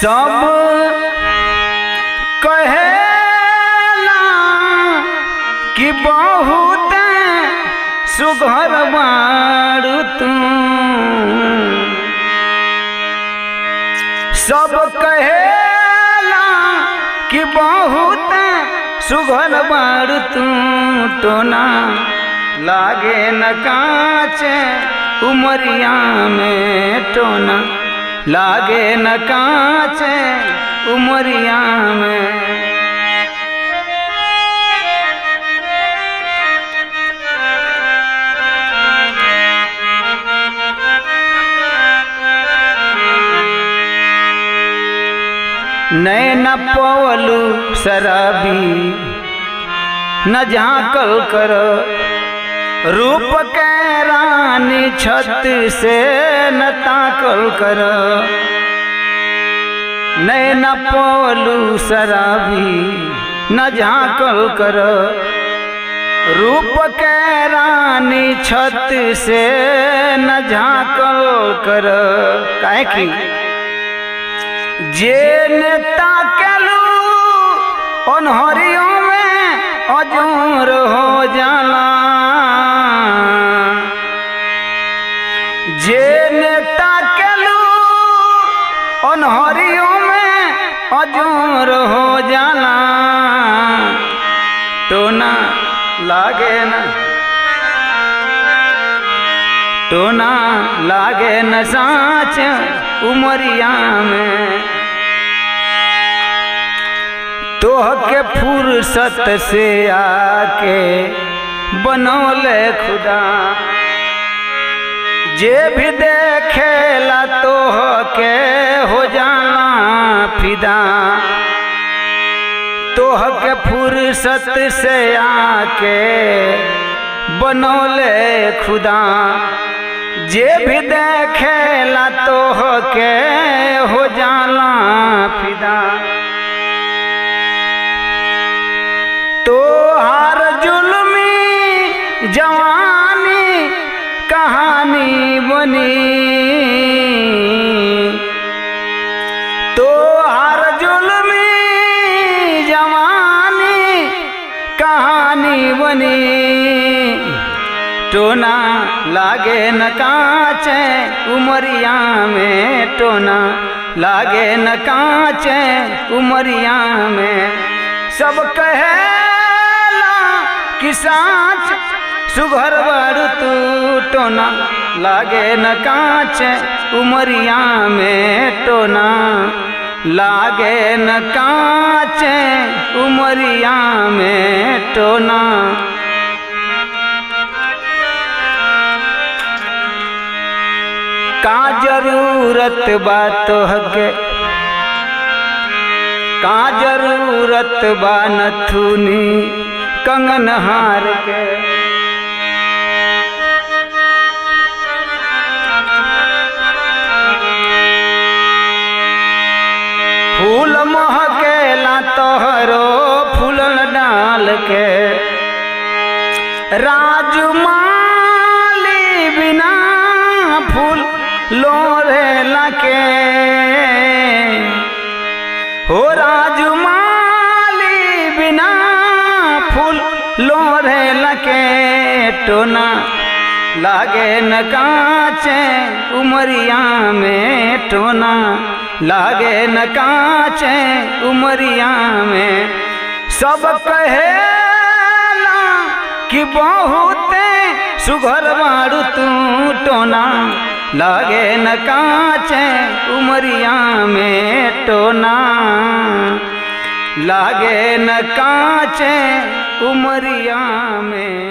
सब कहेला कि बहुत सुघर बारू तू, सब कहेला कि बहुत सुघर बारू तू, टोना लागे न कांचे उमरिया में, टोना लागे न कांचे उमरिया में। नैन पवलू शराबी न झांकल कर, रूप के रानी छत से न ताकल कर। नैन पवलू शराबी न झांकल कर, रूप के रानी छत से न झांकल कर। काहे की जे नेता केलू अनहरियों में अजूर हो जाला, जे नेता केलू अनहरियों में अजूर हो जाला, टोना लागे न, टोना लागे न साँच उमरिया में। तोह के फुर्सत से आके बनौले खुदा, जे भी देखेला तोह के हो जाना फिदा। तोह के फुर्सत से आके बनौले खुदा, जे भी देखेला तोह के हो जाना फिदा। तोहार जुल्मी जवानी कहानी बनी, तोहार जुल्मी जवानी कहानी बनी, टोना लागे न कांचे उमरिया में, टोना लागे न कांचे उमरिया में। सब कहेला कि साँच सुघर बारू तू, टोना लागे न कांचे उमरिया में, टोना लागे न कांचे उमरिया में, टोना। का जरूरत बा तोहके, का जरूरत बा नथुनी कंगन हार के। फूल महकेला तोहरो फूलन डाल के, राजमाली बिना फूल लोरेला के, हो राजमाली बिना फूल लोरेला के, टोना लागे न कांचे उमरिया में, टोना लागे न कांचे उमरिया में। सब कहेला कि बहुत सुघर बारू तू, टोना लागे न कांचे उमरिया में, टोना लागे न कांचे उमरिया में।